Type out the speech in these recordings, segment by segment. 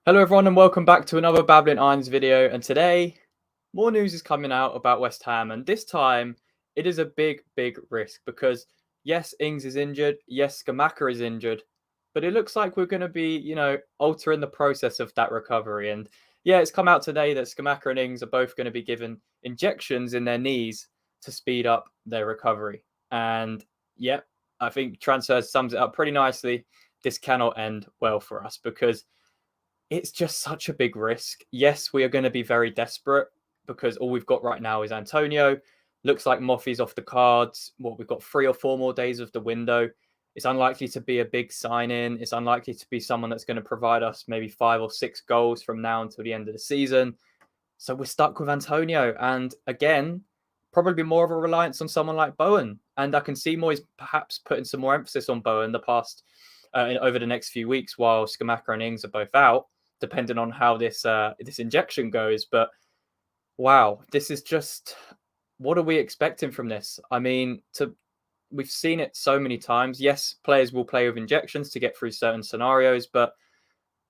Hello everyone and welcome back to another Babbling Irons video, and today more news is coming out about West Ham, and this time it is a big risk because yes, Ings is injured, yes, Scamacca is injured, but it looks like we're going to be, altering the process of that recovery. And yeah, it's come out today that Scamacca and Ings are both going to be given injections in their knees to speed up their recovery. And yeah, I think transfers sums it up pretty nicely. This cannot end well for us because it's just such a big risk. Yes, we are going to be very desperate because all we've got right now is Antonio. Looks like Moffy's off the cards. We've got 3 or 4 more days of the window. It's unlikely to be a big sign in. It's unlikely to be someone that's going to provide us maybe 5 or 6 goals from now until the end of the season. So we're stuck with Antonio. And again, probably more of a reliance on someone like Bowen. And I can see Moyes perhaps putting some more emphasis on Bowen over the next few weeks while Scamacca and Ings are both out, depending on how this injection goes. But wow, this is just, what are we expecting from this? I mean, we've seen it so many times. Yes, players will play with injections to get through certain scenarios, but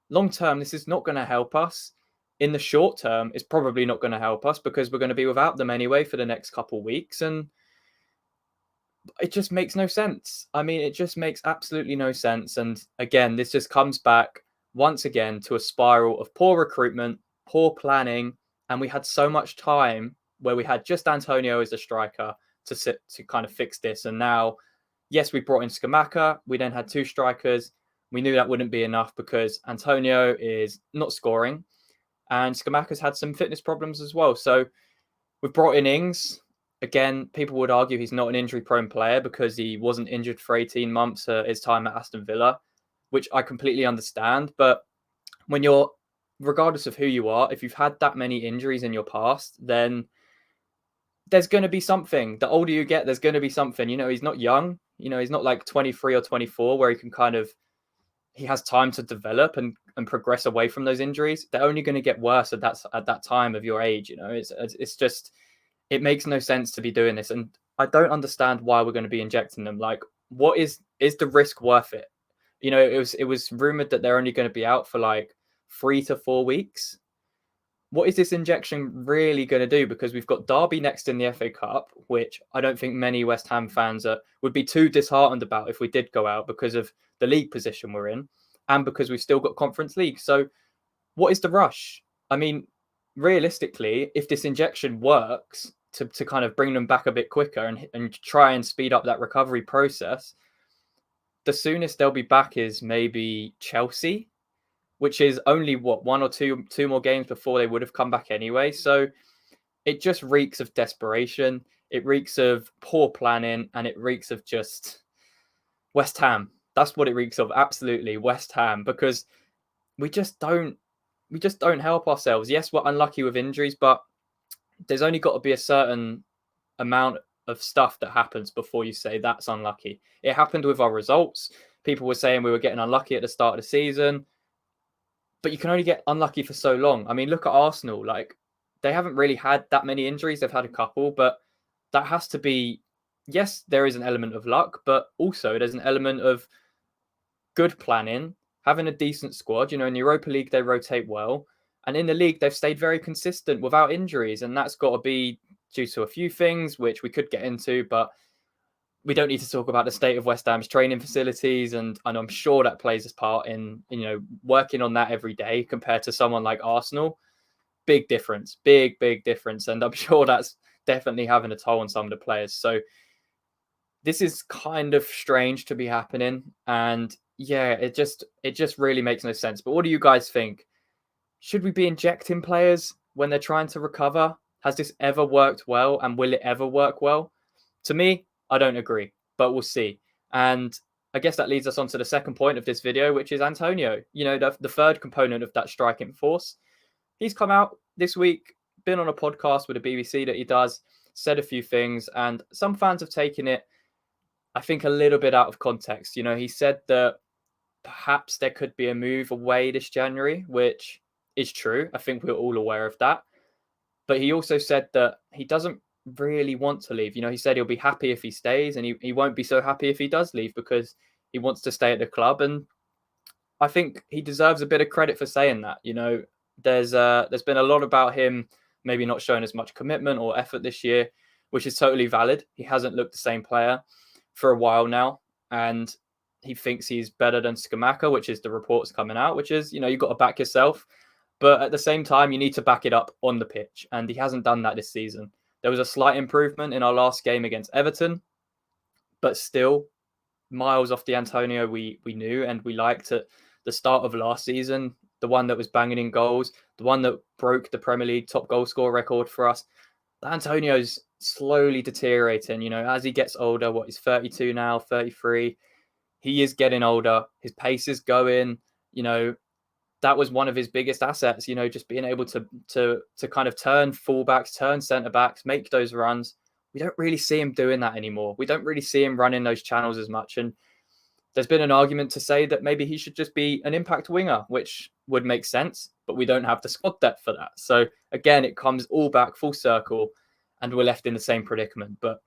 long term, this is not going to help us. In the short term, it's probably not going to help us because we're going to be without them anyway for the next couple of weeks, and it just makes no sense. I mean, it just makes absolutely no sense. And again, this just comes back once again to a spiral of poor recruitment, poor planning, and we had so much time where we had just Antonio as a striker to kind of fix this. And now, yes, we brought in Scamacca. We then had 2 strikers. We knew that wouldn't be enough because Antonio is not scoring, and Scamacca's had some fitness problems as well. So we've brought in Ings. Again, people would argue he's not an injury-prone player because he wasn't injured for 18 months at his time at Aston Villa, which I completely understand. But when you're, regardless of who you are, if you've had that many injuries in your past, then there's going to be something. The older you get, there's going to be something. He's not young. He's not like 23 or 24 where he has time to develop and progress away from those injuries. They're only going to get worse at that time of your age. It's just, it makes no sense to be doing this. And I don't understand why we're going to be injecting them. Like, what is the risk worth it? It was rumored that they're only going to be out for like 3 to 4 weeks. What is this injection really going to do? Because we've got Derby next in the FA Cup, which I don't think many West Ham fans would be too disheartened about if we did go out because of the league position we're in and because we've still got Conference League. So what is the rush? I mean, realistically, if this injection works to kind of bring them back a bit quicker and try and speed up that recovery process, the soonest they'll be back is maybe Chelsea, which is only 1 or 2 more games before they would have come back anyway. So it just reeks of desperation. It reeks of poor planning, and it reeks of just West Ham. That's what it reeks of. Absolutely, West Ham, because we just don't help ourselves. Yes, we're unlucky with injuries, but there's only got to be a certain amount of stuff that happens before you say that's unlucky. It happened with our results. People were saying we were getting unlucky at the start of the season, but you can only get unlucky for so long. I mean, look at Arsenal. Like, they haven't really had that many injuries. They've had a couple, but that has to be, yes, there is an element of luck, but also there's an element of good planning, having a decent squad. In Europa League, they rotate well. And in the league, they've stayed very consistent without injuries. And that's got to be due to a few things, which we could get into, but we don't need to talk about the state of West Ham's training facilities. And I'm sure that plays a part in, working on that every day compared to someone like Arsenal. Big difference, big difference. And I'm sure that's definitely having a toll on some of the players. So this is kind of strange to be happening. And yeah, it just really makes no sense. But what do you guys think? Should we be injecting players when they're trying to recover? Has this ever worked well? And will it ever work well? To me, I don't agree, but we'll see. And I guess that leads us on to the second point of this video, which is Antonio, the third component of that striking force. He's come out this week, been on a podcast with the BBC that he does, said a few things, and some fans have taken it, I think, a little bit out of context. He said that perhaps there could be a move away this January, which is true. I think we're all aware of that. But he also said that he doesn't really want to leave. He said he'll be happy if he stays, and he won't be so happy if he does leave because he wants to stay at the club. And I think he deserves a bit of credit for saying that. You know, there's been a lot about him maybe not showing as much commitment or effort this year, which is totally valid. He hasn't looked the same player for a while now, and he thinks he's better than Scamacca, which is the reports coming out, which is, you know, you've got to back yourself. But at the same time, you need to back it up on the pitch, and he hasn't done that this season. There was a slight improvement in our last game against Everton, but still miles off the Antonio we knew and we liked at the start of last season, the one that was banging in goals, the one that broke the Premier League top goal scorer record for us. Antonio's slowly deteriorating, you know, as he gets older. What, he's 32 now, 33. He is getting older. His pace is going, you know, that was one of his biggest assets, you know, just being able to kind of turn fullbacks, turn centre backs, make those runs. We don't really see him doing that anymore. We don't really see him running those channels as much. And there's been an argument to say that maybe he should just be an impact winger, which would make sense, but we don't have the squad depth for that. So again, it comes all back full circle and we're left in the same predicament. But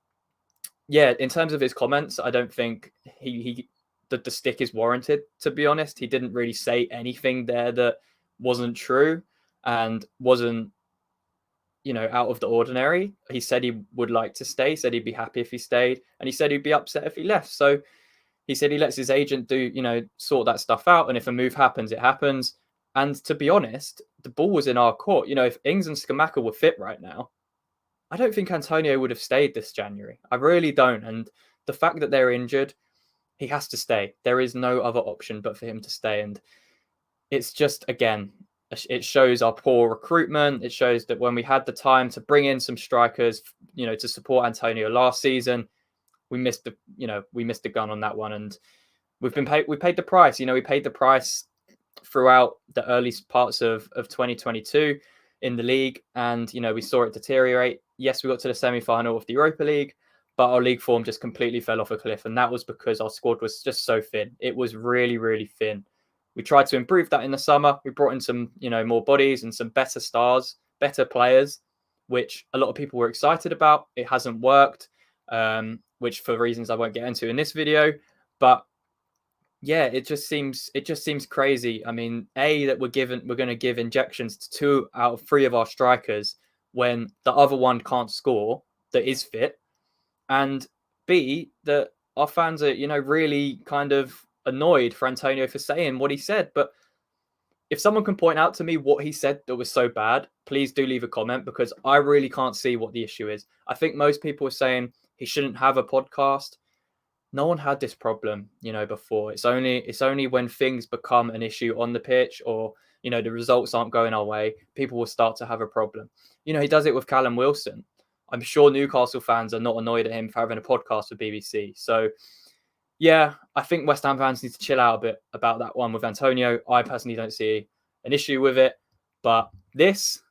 yeah, in terms of his comments, I don't think the stick is warranted, to be honest. He didn't really say anything there that wasn't true and wasn't, you know, out of the ordinary. He said he would like to stay, said he'd be happy if he stayed, and he said he'd be upset if he left. So he said he lets his agent do, you know, sort that stuff out. And if a move happens, it happens. And to be honest, the ball was in our court. You know, if Ings and Scamacca were fit right now, I don't think Antonio would have stayed this January. I really don't. And the fact that they're injured, he has to stay. There is no other option but for him to stay. And it's just, again, it shows our poor recruitment. It shows that when we had the time to bring in some strikers, you know, to support Antonio last season, we missed the gun on that one. And we paid the price. You know, we paid the price throughout the early parts of 2022 in the league. And, you know, we saw it deteriorate. Yes, we got to the semi-final of the Europa League, but our league form just completely fell off a cliff. And that was because our squad was just so thin. It was really, really thin. We tried to improve that in the summer. We brought in some, you know, more bodies and some better stars, better players, which a lot of people were excited about. It hasn't worked, which for reasons I won't get into in this video. But yeah, it just seems crazy. I mean, that we're going to give injections to 2 out of 3 of our strikers when the other one can't score that is fit, and B, that our fans are, you know, really kind of annoyed for Antonio for saying what he said. But if someone can point out to me what he said that was so bad, please do leave a comment, because I really can't see what the issue is. I think most people are saying he shouldn't have a podcast. No one had this problem, you know, before. It's only when things become an issue on the pitch, or, you know, the results aren't going our way, people will start to have a problem. You know, he does it with Callum Wilson. I'm sure Newcastle fans are not annoyed at him for having a podcast with BBC. So yeah, I think West Ham fans need to chill out a bit about that one with Antonio. I personally don't see an issue with it, but this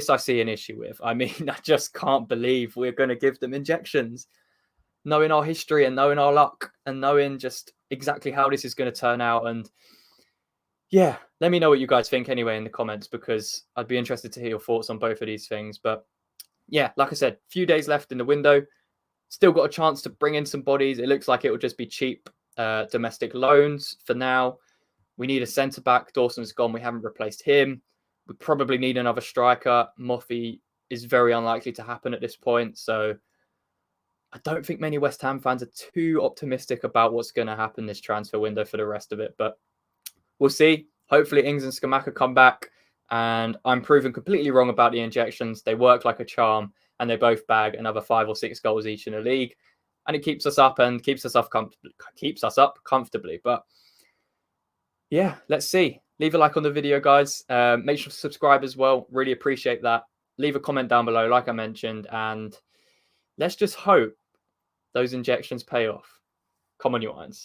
I see an issue with. I mean, I just can't believe we're going to give them injections, knowing our history and knowing our luck and knowing just exactly how this is going to turn out. And yeah, let me know what you guys think anyway in the comments, because I'd be interested to hear your thoughts on both of these things. But yeah, like I said, few days left in the window. Still got a chance to bring in some bodies. It looks like it will just be cheap domestic loans for now. We need a centre-back. Dawson's gone. We haven't replaced him. We probably need another striker. Moffey is very unlikely to happen at this point. So I don't think many West Ham fans are too optimistic about what's going to happen this transfer window for the rest of it. But we'll see. Hopefully Ings and Scamacca come back. And I'm proven completely wrong about the injections. They work like a charm, and they both bag another 5 or 6 goals each in the league, and it keeps us up comfortably. But yeah, let's see. Leave a like on the video, guys. Make sure to subscribe as well. Really appreciate that. Leave a comment down below, like I mentioned, and let's just hope those injections pay off. Come on, you irons.